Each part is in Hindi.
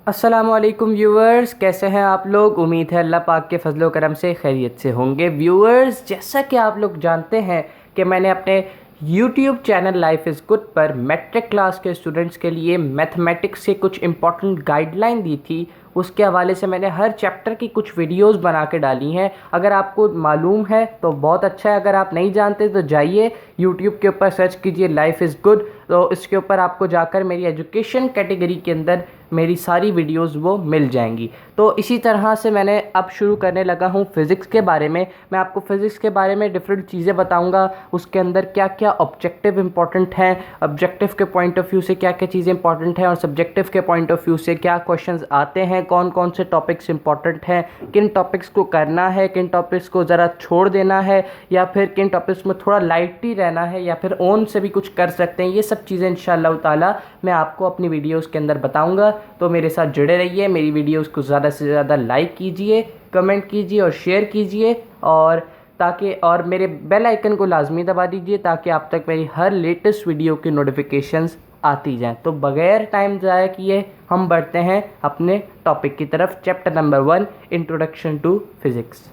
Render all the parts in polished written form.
अस्सलामुअलैकुम व्यूअर्स, कैसे हैं आप लोग। उम्मीद है अल्लाह पाक के फजलो करम से खैरियत से होंगे। व्यूअर्स, जैसा कि आप लोग जानते हैं कि मैंने अपने YouTube channel life is good पर मैट्रिक क्लास के स्टूडेंट्स के लिए मैथमेटिक्स से कुछ इंपॉर्टेंट गाइडलाइन दी थी। उसके हवाले से मैंने हर चैप्टर की कुछ वीडियोस बना के डाली हैं। अगर आपको मालूम है तो बहुत अच्छा है, अगर आप नहीं जानते तो जाइए यूट्यूब के ऊपर सर्च कीजिए लाइफ इज़ गुड, तो इसके ऊपर आपको जाकर मेरी एजुकेशन कैटेगरी के अंदर मेरी सारी वीडियोस वो मिल जाएंगी। तो इसी तरह से मैंने अब शुरू करने लगा हूँ फ़िज़िक्स के बारे में। मैं आपको फ़िज़िक्स के बारे में डिफरेंट चीज़ें बताऊँगा, उसके अंदर क्या क्या ऑब्जेक्टिव इंपॉर्टेंट हैं, ऑब्जेक्टिव के पॉइंट ऑफ व्यू से क्या क्या चीज़ें इंपॉर्टेंट हैं और सब्जेक्टिव के पॉइंट ऑफ व्यू से क्या क्वेश्चंस आते हैं, कौन कौन से टॉपिक्स इंपॉर्टेंट हैं, किन टॉपिक्स को करना है, किन टॉपिक्स को ज़रा छोड़ देना है, या फिर किन टॉपिक्स में थोड़ा लाइट ही रहना है, या फिर ऑन से भी कुछ कर सकते हैं। ये सब चीज़ें इंशाअल्लाह ताला मैं आपको अपनी वीडियोज़ के अंदर बताऊँगा। तो मेरे साथ जुड़े रहिए, मेरी वीडियोस को ज़्यादा से ज़्यादा लाइक कीजिए, कमेंट कीजिए और शेयर कीजिए, और मेरे बेल आइकन को लाजमी दबा दीजिए ताकि आप तक मेरी हर लेटेस्ट वीडियो की नोटिफिकेशंस आती जाएं। तो बगैर टाइम ज़ाया किए हम बढ़ते हैं अपने टॉपिक की तरफ। Chapter number 1, introduction to physics.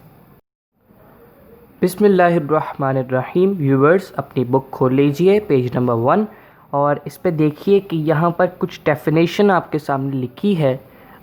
बिस्मिल्लाहिर्रहमानिर्रहीम। व्यूवर्स, अपनी बुक खोल लीजिए, पेज नंबर 1, और इस पे देखिए कि यहाँ पर कुछ डेफिनेशन आपके सामने लिखी है।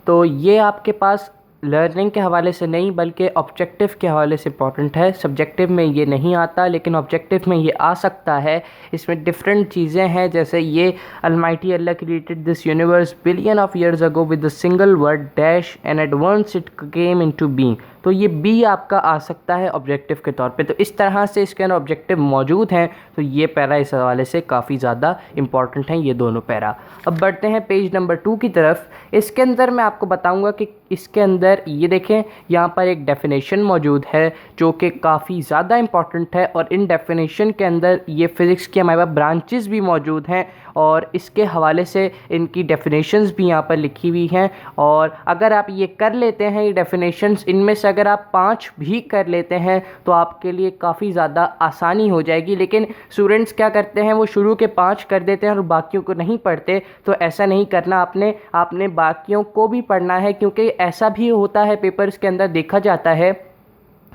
तो ये आपके पास लर्निंग के हवाले से नहीं बल्कि ऑब्जेक्टिव के हवाले से इंपॉर्टेंट है। सब्जेक्टिव में ये नहीं आता लेकिन ऑब्जेक्टिव में ये आ सकता है। इसमें डिफरेंट चीज़ें हैं, जैसे ये almighty Allah created this universe billion of years ago with the single word dash and at once it came into being. तो ये बी आपका आ सकता है ऑब्जेक्टिव के तौर पे। तो इस तरह से इसके अंदर ऑब्जेक्टिव मौजूद हैं। तो ये पैरा इस हवाले से काफ़ी ज़्यादा इंपॉर्टेंट हैं ये दोनों पैरा। अब बढ़ते हैं पेज नंबर 2 की तरफ। इसके अंदर मैं आपको बताऊंगा कि इसके अंदर ये देखें, यहाँ पर एक डेफिनेशन मौजूद है जो कि काफ़ी ज़्यादा इंपॉर्टेंट है, और इन डेफिनेशन के अंदर ये फ़िज़िक्स के हमारे पास ब्रांचेस भी मौजूद हैं और इसके हवाले से इनकी डेफिनेशंस भी यहाँ पर लिखी हुई हैं। और अगर आप ये कर लेते हैं ये डेफिनेशंस, इनमें से अगर आप 5 भी कर लेते हैं तो आपके लिए काफ़ी ज़्यादा आसानी हो जाएगी। लेकिन स्टूडेंट्स क्या करते हैं, वो शुरू के 5 कर देते हैं और बाकियों को नहीं पढ़ते। तो ऐसा नहीं करना, आपने बाकियों को भी पढ़ना है, क्योंकि ऐसा भी होता है पेपर्स के अंदर देखा जाता है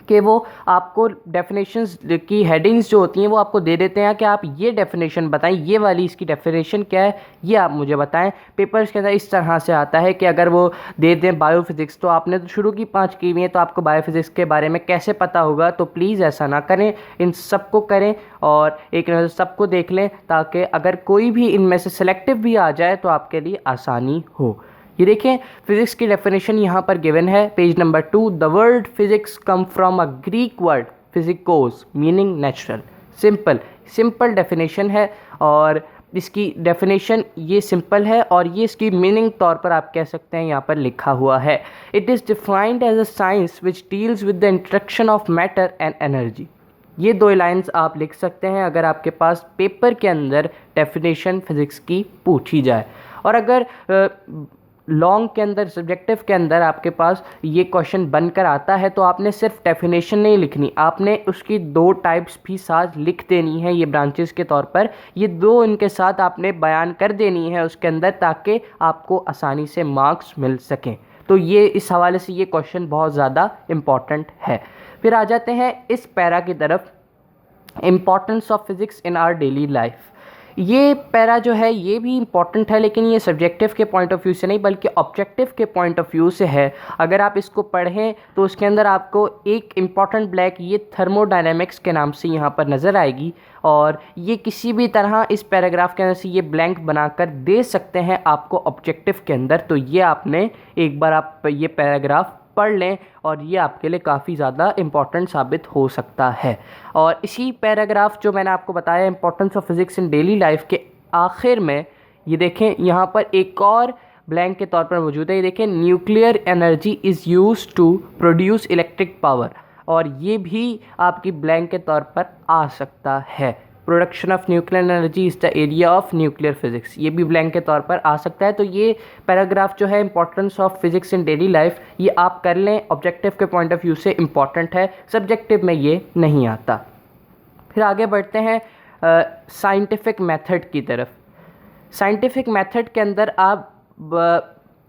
कि वो आपको डेफिनेशंस की हेडिंग्स जो होती हैं वो आपको दे देते हैं कि आप ये डेफिनेशन बताएं, ये वाली इसकी डेफिनेशन क्या है ये आप मुझे बताएं। पेपर्स के अंदर इस तरह से आता है कि अगर वो दे दें बायोफिज़िक्स, तो आपने तो शुरू की 5 की हुई है तो आपको बायोफिज़िक्स के बारे में कैसे पता होगा। तो प्लीज़ ऐसा ना करें, इन सबको करें और एक नज़र सबको देख लें, ताकि अगर कोई भी इनमें से सिलेक्टिव भी आ जाए तो आपके लिए आसानी हो। ये देखें, फिज़िक्स की डेफिनेशन यहाँ पर गिवन है, page number 2। The word physics come from a Greek word physikos meaning natural. Simple definition है, और इसकी डेफिनेशन ये सिंपल है और ये इसकी मीनिंग तौर पर आप कह सकते हैं यहाँ पर लिखा हुआ है। It is defined as a science which deals with the interaction of matter and energy. ये 2 लाइंस आप लिख सकते हैं अगर आपके पास पेपर के अंदर डेफिनेशन फ़िज़िक्स की पूछी जाए। और अगर लॉन्ग के अंदर सब्जेक्टिव के अंदर आपके पास ये क्वेश्चन बनकर आता है तो आपने सिर्फ डेफिनेशन नहीं लिखनी, आपने उसकी 2 टाइप्स भी साथ लिख देनी है। ये ब्रांचेस के तौर पर ये 2 इनके साथ आपने बयान कर देनी है उसके अंदर, ताकि आपको आसानी से मार्क्स मिल सकें। तो ये इस हवाले से ये क्वेश्चन बहुत ज़्यादा इम्पॉर्टेंट है। फिर आ जाते हैं इस पैरा की तरफ, importance of physics in our daily life. ये पैरा जो है ये भी इम्पॉर्टेंट है, लेकिन ये सब्जेक्टिव के पॉइंट ऑफ व्यू से नहीं बल्कि ऑब्जेक्टिव के पॉइंट ऑफ व्यू से है। अगर आप इसको पढ़ें तो उसके अंदर आपको एक इम्पॉर्टेंट ब्लैक ये थर्मोडायनेमिक्स के नाम से यहाँ पर नज़र आएगी, और ये किसी भी तरह इस पैराग्राफ के अंदर से ये ब्लैंक बनाकर दे सकते हैं आपको ऑब्जेक्टिव के अंदर। तो ये आपने एक बार आप ये पैराग्राफ पढ़ लें और ये आपके लिए काफ़ी ज़्यादा इम्पॉर्टेंट साबित हो सकता है। और इसी पैराग्राफ जो मैंने आपको बताया importance of physics in daily life के आखिर में ये देखें, यहाँ पर एक और ब्लैंक के तौर पर मौजूद है। ये देखें, nuclear energy is used to produce electric power, और ये भी आपकी ब्लैंक के तौर पर आ सकता है। Production of nuclear energy is the area of nuclear physics, ये भी ब्लैंक के तौर पर आ सकता है। तो ये पैराग्राफ जो है importance of physics in daily life, ये आप कर लें, ऑब्जेक्टिव के पॉइंट ऑफ व्यू से इम्पॉर्टेंट है, सब्जेक्टिव में ये नहीं आता। फिर आगे बढ़ते हैं साइंटिफिक मेथड की तरफ। साइंटिफिक मेथड के अंदर आप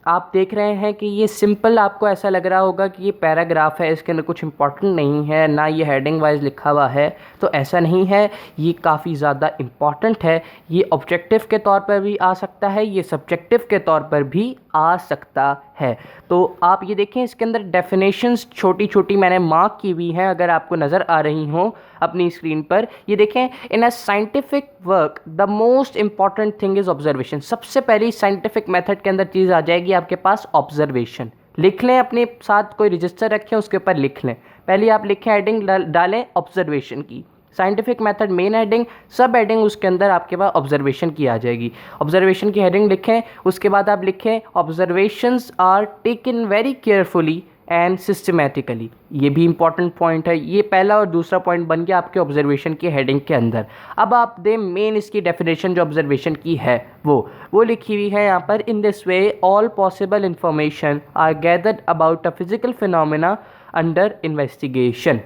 आप देख रहे हैं कि ये सिंपल आपको ऐसा लग रहा होगा कि ये पैराग्राफ है, इसके अंदर कुछ इंपॉर्टेंट नहीं है, ना ये हेडिंग वाइज लिखा हुआ है, तो ऐसा नहीं है, ये काफ़ी ज़्यादा इम्पॉर्टेंट है। ये ऑब्जेक्टिव के तौर पर भी आ सकता है, ये सब्जेक्टिव के तौर पर भी आ सकता है। तो आप ये देखें, इसके अंदर डेफिनेशंस छोटी छोटी मैंने मार्क की हुई हैं, अगर आपको नज़र आ रही हों अपनी स्क्रीन पर। ये देखें, in a scientific work the most important thing is observation. सबसे पहली साइंटिफिक मेथड के अंदर चीज़ आ जाएगी आपके पास ऑब्जर्वेशन। लिख लें, अपने साथ कोई रजिस्टर रखें, उसके ऊपर लिख लें। पहले आप लिखें, हेडिंग डालें ऑब्जर्वेशन की, साइंटिफिक मेथड मेन हेडिंग, सब हेडिंग उसके अंदर आपके पास ऑब्जर्वेशन की आ जाएगी। ऑब्जर्वेशन की हेडिंग लिखें, उसके बाद आप लिखें observations are taken very carefully and systematically. ये भी इंपॉर्टेंट पॉइंट है। ये पहला और दूसरा पॉइंट बन गया आपके ऑब्जर्वेशन की हेडिंग के अंदर। अब आप दें मेन इसकी डेफिनेशन जो ऑब्जर्वेशन की है वो लिखी हुई है यहाँ पर। In this way all possible information are gathered about a physical phenomena under investigation.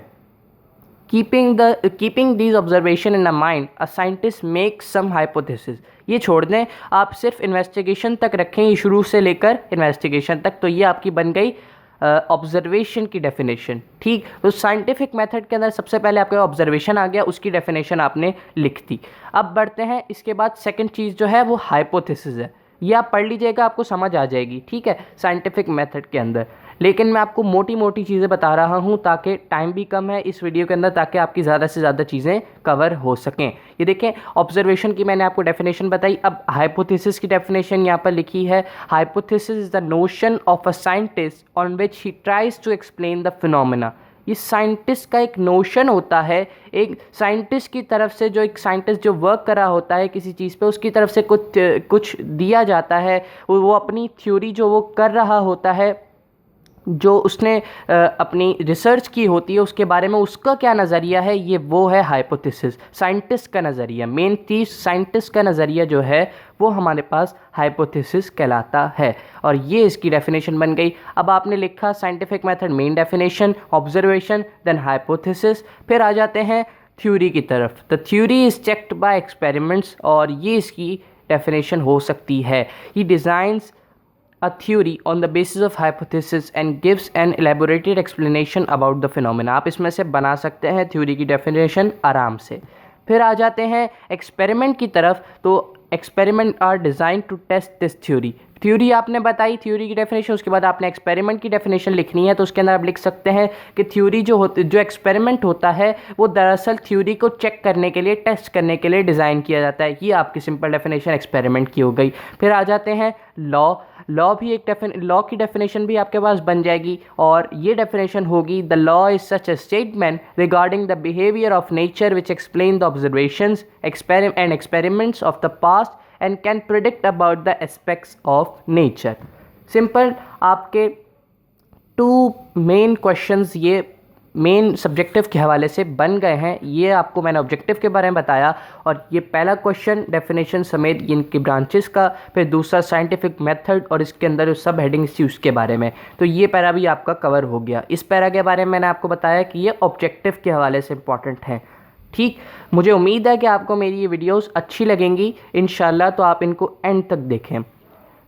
Keeping these observation in a mind, a scientist makes some hypothesis। ये छोड़ दें, आप सिर्फ इन्वेस्टिगेशन तक रखें, ये शुरू से लेकर इन्वेस्टिगेशन तक। तो ये आपकी बन गई ऑब्जर्वेशन की डेफिनेशन। ठीक, तो साइंटिफिक मेथड के अंदर सबसे पहले आपका ऑब्जर्वेशन आ गया, उसकी डेफिनेशन आपने लिख दी। अब बढ़ते हैं, इसके बाद सेकंड चीज़ जो है वो हाइपोथेसिस है। ये आप पढ़ लीजिएगा, आपको समझ आ जाएगी, ठीक है, साइंटिफिक मेथड के अंदर। लेकिन मैं आपको मोटी मोटी चीज़ें बता रहा हूँ ताकि टाइम भी कम है इस वीडियो के अंदर, ताकि आपकी ज़्यादा से ज़्यादा चीज़ें कवर हो सकें। ये देखें, ऑब्जर्वेशन की मैंने आपको डेफिनेशन बताई। अब हाइपोथेसिस की डेफिनेशन यहाँ पर लिखी है। Hypothesis is the notion of a scientist on which he tries to explain the phenomena. ये साइंटिस्ट का एक नोशन होता है, एक साइंटिस्ट की तरफ से, जो एक साइंटिस्ट जो वर्क कर रहा होता है किसी चीज़ पे, उसकी तरफ से कुछ दिया जाता है। वो अपनी थ्योरी जो वो कर रहा होता है, जो उसने अपनी रिसर्च की होती है उसके बारे में, उसका क्या नज़रिया है, ये वो है हाइपोथेसिस, साइंटिस्ट का नज़रिया। मेन चीज़ साइंटिस्ट का नज़रिया जो है वो हमारे पास हाइपोथेसिस कहलाता है। और ये इसकी डेफिनेशन बन गई। अब आपने लिखा साइंटिफिक मेथड मेन डेफिनेशन, ऑब्जर्वेशन, देन हाइपोथेसिस। फिर आ जाते हैं थ्योरी की तरफ। The theory is checked by experiments, और ये इसकी डेफिनेशन हो सकती है। He designs a theory on the basis of hypothesis and gives an elaborated explanation about the phenomena। आप इसमें से बना सकते हैं थ्योरी की डेफिनेशन आराम से। फिर आ जाते हैं एक्सपेरिमेंट की तरफ। तो experiment are design to test this theory. Theory आपने बताई, थ्योरी की डेफिनेशन, उसके बाद आपने एक्सपेरिमेंट की डेफिनेशन लिखनी है। तो उसके अंदर आप लिख सकते हैं कि थ्योरी जो एक्सपेरिमेंट होता है वो दरअसल थ्योरी को चेक करने के लिए, टेस्ट करने के लिए डिज़ाइन किया जाता है। ये आपकी सिंपल डेफिनेशन एक्सपेरिमेंट की हो गई। फिर आ जाते हैं लॉ भी एक लॉ की डेफिनेशन भी आपके पास बन जाएगी, और ये डेफिनेशन होगी the law is such A statement regarding the behaviour of nature which explain the observations and experiments of the past and can predict about the aspects of nature। Simple आपके टू मेन क्वेश्चंस ये मेन सब्जेक्टिव के हवाले से बन गए हैं। ये आपको मैंने ऑब्जेक्टिव के बारे में बताया, और ये पहला क्वेश्चन डेफिनेशन समेत इनकी ब्रांचेस का, फिर दूसरा साइंटिफिक मेथड, और इसके अंदर जो सब हेडिंग्स थी उसके बारे में। तो ये पैरा भी आपका कवर हो गया। इस पैरा के बारे में मैंने आपको बताया कि ये ऑब्जेक्टिव के हवाले से इंपॉर्टेंट है। ठीक, मुझे उम्मीद है कि आपको मेरी ये वीडियोस अच्छी लगेंगी इंशाल्लाह, तो आप इनको एंड तक देखें।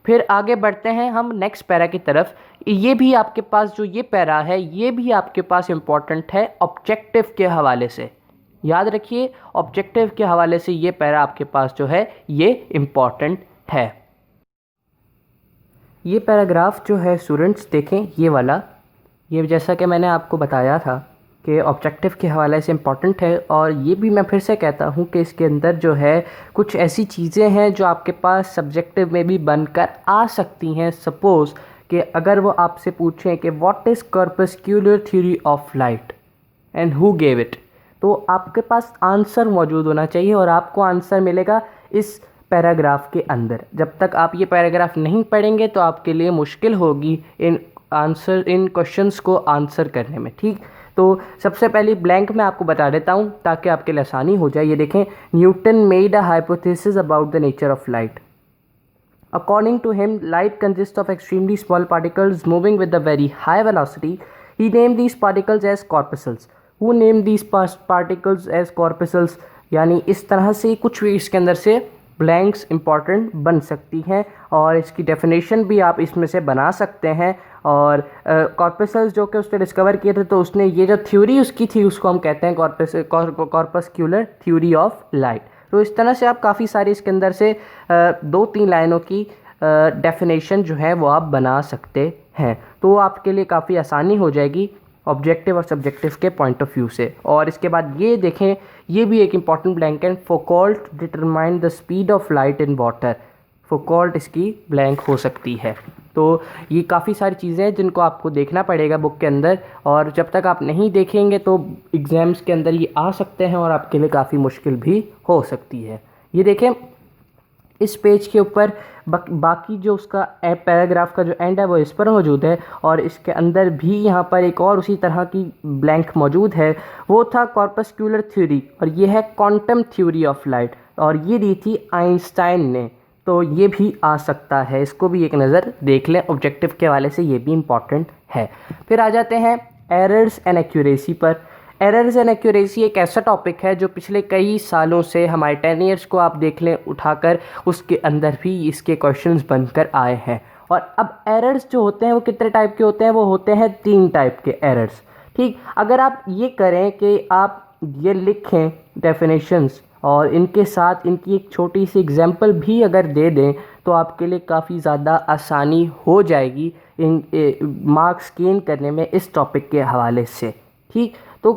फिर आगे बढ़ते हैं हम नेक्स्ट पैरा की तरफ। ये भी आपके पास जो ये पैरा है ये भी आपके पास इम्पॉर्टेंट है ऑब्जेक्टिव के हवाले से। याद रखिए, ऑब्जेक्टिव के हवाले से ये पैरा आपके पास जो है ये इम्पॉर्टेंट है। ये पैराग्राफ जो है स्टूडेंट्स देखें, ये वाला, ये जैसा कि मैंने आपको बताया था कि ऑब्जेक्टिव के हवाले से इम्पॉर्टेंट है। और ये भी मैं फिर से कहता हूँ कि इसके अंदर जो है कुछ ऐसी चीज़ें हैं जो आपके पास सब्जेक्टिव में भी बनकर आ सकती हैं। सपोज़ कि अगर वो आपसे पूछें कि what is corpuscular theory of light and who gave it, तो आपके पास आंसर मौजूद होना चाहिए, और आपको आंसर मिलेगा इस पैराग्राफ के अंदर। जब तक आप ये पैराग्राफ नहीं पढ़ेंगे तो आपके लिए मुश्किल होगी इन क्वेश्चंस को आंसर करने में। ठीक, तो सबसे पहले ब्लैंक में आपको बता देता हूँ ताकि आपके लिए आसानी हो जाए। ये देखें, Newton made a hypothesis about the nature of light. According to him light consist of extremely small particles moving with a very high velocity. He name these particles as corpuscles. Who name these particles as corpuscles, यानी इस तरह से कुछ भी इसके अंदर से ब्लैंक्स इंपॉर्टेंट बन सकती हैं और इसकी डेफिनेशन भी आप इसमें से बना सकते हैं। और कॉर्पसेल्स जो कि उसने डिस्कवर किए थे, तो उसने ये जो थ्योरी उसकी थी उसको हम कहते हैं कॉर्पस्क्यूलर थ्योरी ऑफ लाइट। तो इस तरह से आप काफ़ी सारी इसके अंदर से 2-3 लाइनों की डेफिनेशन जो है वो आप बना सकते हैं। तो आपके लिए काफ़ी आसानी हो जाएगी ऑब्जेक्टिव और सब्जेक्टिव के पॉइंट ऑफ व्यू से। और इसके बाद ये देखें, ये भी एक इंपॉर्टेंट ब्लैंक है, Foucault determine the speed of light in water. Foucault इसकी ब्लैंक हो सकती है। तो ये काफ़ी सारी चीज़ें हैं जिनको आपको देखना पड़ेगा बुक के अंदर, और जब तक आप नहीं देखेंगे तो एग्ज़ाम्स के अंदर ये आ सकते हैं और आपके लिए काफ़ी मुश्किल भी हो सकती है। ये देखें, इस पेज के ऊपर बाकी जो उसका पैराग्राफ का जो एंड है वो इस पर मौजूद है, और इसके अंदर भी यहाँ पर एक और उसी तरह की ब्लैंक मौजूद है। वो था कॉर्पस्क्यूलर थ्योरी, और ये है क्वांटम थ्योरी ऑफ लाइट, और ये दी थी आइंस्टाइन ने। तो ये भी आ सकता है, इसको भी एक नज़र देख लें, ऑब्जेक्टिव के हवाले से ये भी इम्पॉर्टेंट है। फिर आ जाते हैं एरर्स एंड एक्यूरेसी पर। एरर्स एंड एक्यूरेसी एक ऐसा टॉपिक है जो पिछले कई सालों से हमारे 10 ईयर्स को आप देख लें उठाकर, उसके अंदर भी इसके क्वेश्चंस बनकर आए हैं। और अब एरर्स जो होते हैं वो कितने टाइप के होते हैं? वो होते हैं 3 टाइप के एरर्स। ठीक, अगर आप ये करें कि आप ये लिखें डेफिनेशंस और इनके साथ इनकी एक छोटी सी एग्जांपल भी अगर दे दें तो आपके लिए काफ़ी ज़्यादा आसानी हो जाएगी इन मार्क्स गेन करने में इस टॉपिक के हवाले से। ठीक, तो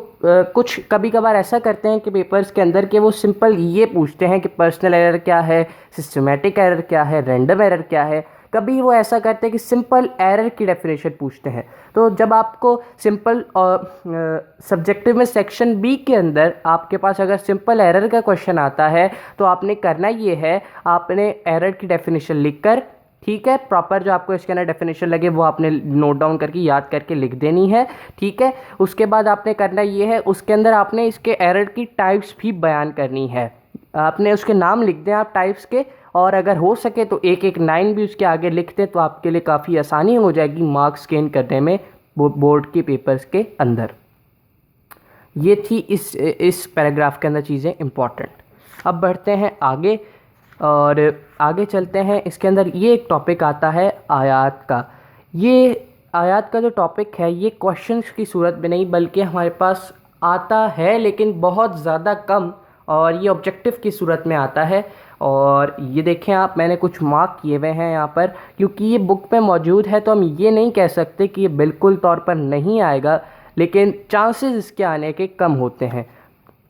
कुछ कभी कभार ऐसा करते हैं कि पेपर्स के अंदर के वो सिंपल ये पूछते हैं कि पर्सनल एरर क्या है, सिस्टमेटिक एरर क्या है, रैंडम एरर क्या है। कभी वो ऐसा करते हैं कि सिंपल एरर की डेफिनेशन पूछते हैं। तो जब आपको सिंपल सब्जेक्टिव में सेक्शन बी के अंदर आपके पास अगर सिंपल एरर का क्वेश्चन आता है तो आपने करना ये है, आपने एरर की डेफिनेशन लिखकर, ठीक है, प्रॉपर जो आपको इसके अंदर डेफिनेशन लगे वो आपने नोट डाउन करके याद करके लिख देनी है। ठीक है, उसके बाद आपने करना ये है, उसके अंदर आपने इसके एरर की टाइप्स भी बयान करनी है। आपने उसके नाम लिख दें आप टाइप्स के, और अगर हो सके तो एक एक 9 भी उसके आगे लिख दें, तो आपके लिए काफ़ी आसानी हो जाएगी मार्क्स गेन करने में बोर्ड के पेपर्स के अंदर। ये थी इस पैराग्राफ के अंदर चीज़ें इम्पॉर्टेंट। अब बढ़ते हैं आगे और आगे चलते हैं। इसके अंदर ये एक टॉपिक आता है आयात का। ये आयात का जो टॉपिक है ये क्वेश्चंस की सूरत में नहीं बल्कि हमारे पास आता है लेकिन बहुत ज़्यादा कम, और ये ऑब्जेक्टिव की सूरत में आता है। और ये देखें आप, मैंने कुछ मार्क किए हुए हैं यहाँ पर, क्योंकि ये बुक में मौजूद है तो हम ये नहीं कह सकते कि ये बिल्कुल तौर पर नहीं आएगा, लेकिन चांसेस इसके आने के कम होते हैं।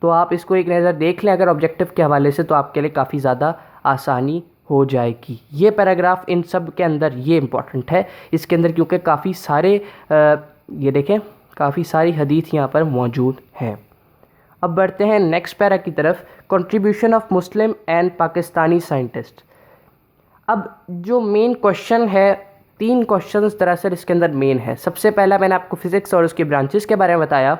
तो आप इसको एक नज़र देख लें अगर ऑब्जेक्टिव के हवाले से, तो आपके लिए काफ़ी ज़्यादा आसानी हो जाएगी। ये पैराग्राफ इन सब के अंदर ये इम्पॉर्टेंट है इसके अंदर, क्योंकि काफ़ी सारे ये देखें काफ़ी सारी हदीस यहाँ पर मौजूद हैं। अब बढ़ते हैं नेक्स्ट पैरा की तरफ, contribution of Muslim and Pakistani scientist. अब जो मेन क्वेश्चन है, 3 क्वेश्चंस दरअसल इसके अंदर मेन है। सबसे पहला मैंने आपको फिज़िक्स और उसकी ब्रांचेस के बारे में बताया,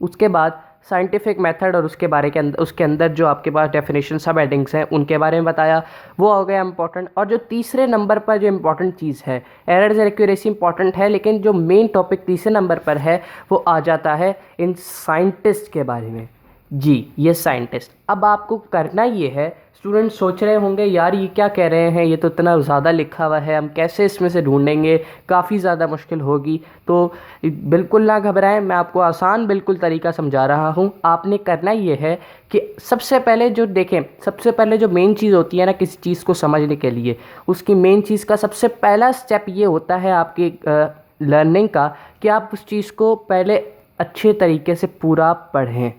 उसके बाद साइंटिफिक मेथड और उसके अंदर जो आपके पास डेफिनेशन सब हेडिंग्स हैं उनके बारे में बताया, वो हो गया इंपॉर्टेंट। और जो तीसरे नंबर पर जो इम्पॉर्टेंट चीज़ है, एरर्स एंड एक्यूरेसी इंपॉर्टेंट है, लेकिन जो मेन टॉपिक तीसरे नंबर पर है वो आ जाता है इन साइंटिस्ट के बारे में। जी, ये साइंटिस्ट। अब आपको करना ये है, स्टूडेंट सोच रहे होंगे यार ये क्या कह रहे हैं, ये तो इतना ज़्यादा लिखा हुआ है, हम कैसे इसमें से ढूंढेंगे, काफ़ी ज़्यादा मुश्किल होगी। तो बिल्कुल ना घबराएं, मैं आपको आसान बिल्कुल तरीका समझा रहा हूँ। आपने करना ये है कि सबसे पहले जो देखें, सबसे पहले जो मेन चीज़ होती है ना किसी चीज़ को समझने के लिए, उसकी मेन चीज़ का सबसे पहला स्टेप ये होता है आपकी लर्निंग का कि आप उस चीज़ को पहले अच्छे तरीके से पूरा पढ़ें।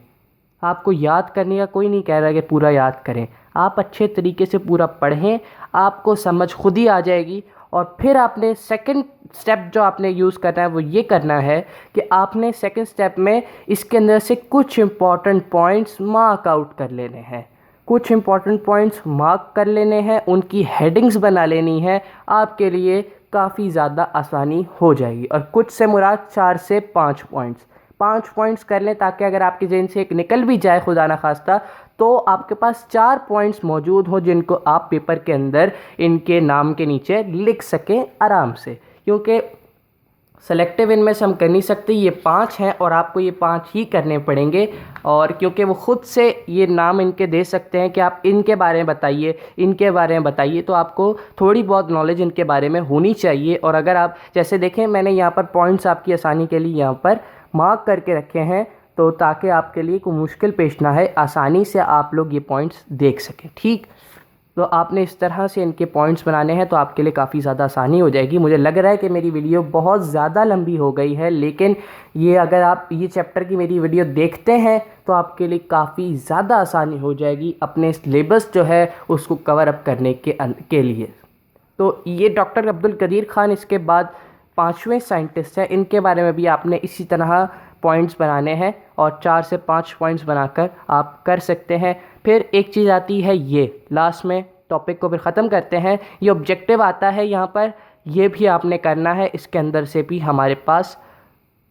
आपको याद करने का कोई नहीं कह रहा कि पूरा याद करें, आप अच्छे तरीके से पूरा पढ़ें, आपको समझ खुद ही आ जाएगी। और फिर आपने सेकंड स्टेप जो आपने यूज़ करना है वो ये करना है कि आपने सेकंड स्टेप में इसके अंदर से कुछ इंपॉर्टेंट पॉइंट्स मार्क आउट कर लेने हैं। कुछ इंपॉर्टेंट पॉइंट्स मार्क कर लेने हैं, उनकी हेडिंग्स बना लेनी है, आपके लिए काफ़ी ज़्यादा आसानी हो जाएगी। और कुछ से मुराद 4 से 5 पॉइंट्स, 5 पॉइंट्स कर लें, ताकि अगर आपके जेहन से एक निकल भी जाए खुदा ना खास्ता, तो आपके पास 4 पॉइंट्स मौजूद हो जिनको आप पेपर के अंदर इनके नाम के नीचे लिख सकें आराम से। क्योंकि सेलेक्टिव इनमें से हम कर नहीं सकते, ये 5 हैं और आपको ये 5 ही करने पड़ेंगे। और क्योंकि वो ख़ुद से ये नाम इनके दे सकते हैं कि आप इनके बारे में बताइए, इनके बारे में बताइए, तो आपको थोड़ी बहुत नॉलेज इनके बारे में होनी चाहिए। और अगर आप जैसे देखें, मैंने यहाँ पर पॉइंट्स आपकी आसानी के लिए यहाँ पर मार्क करके रखे हैं, तो ताकि आपके लिए कोई मुश्किल पेश ना है, आसानी से आप लोग ये पॉइंट्स देख सकें। ठीक, तो आपने इस तरह से इनके पॉइंट्स बनाने हैं तो आपके लिए काफ़ी ज़्यादा आसानी हो जाएगी। मुझे लग रहा है कि मेरी वीडियो बहुत ज़्यादा लंबी हो गई है, लेकिन ये अगर आप ये चैप्टर की मेरी वीडियो देखते हैं तो आपके लिए काफ़ी ज़्यादा आसानी हो जाएगी अपने सिलेबस जो है उसको कवर अप करने के लिए। तो ये डॉक्टर अब्दुल कदीर ख़ान इसके बाद 5वें साइंटिस्ट हैं। इनके बारे में भी आपने इसी तरह पॉइंट्स बनाने हैं और 4 से 5 पॉइंट्स बनाकर आप कर सकते हैं। फिर एक चीज़ आती है, ये लास्ट में टॉपिक को फिर ख़त्म करते हैं, ये ऑब्जेक्टिव आता है यहाँ पर, ये भी आपने करना है। इसके अंदर से भी हमारे पास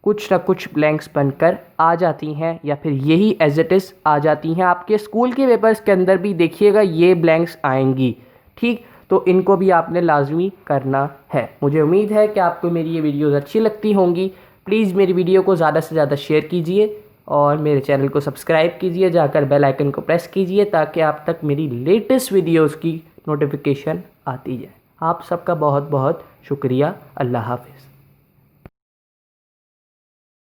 कुछ ना कुछ ब्लैंक्स बनकर आ जाती हैं या फिर यही एज इट इज़ आ जाती हैं। आपके स्कूल के पेपर्स के अंदर भी देखिएगा ये ब्लैंक्स आएंगी। ठीक, तो इनको भी आपने लाजमी करना है। मुझे उम्मीद है कि आपको मेरी ये वीडियोज़ अच्छी लगती होंगी। प्लीज़ मेरी वीडियो को ज़्यादा से ज़्यादा शेयर कीजिए और मेरे चैनल को सब्सक्राइब कीजिए, जाकर बेल आइकन को प्रेस कीजिए ताकि आप तक मेरी लेटेस्ट वीडियोज़ की नोटिफिकेशन आती जाए। आप सबका बहुत बहुत शुक्रिया। अल्लाह हाफ़िज़।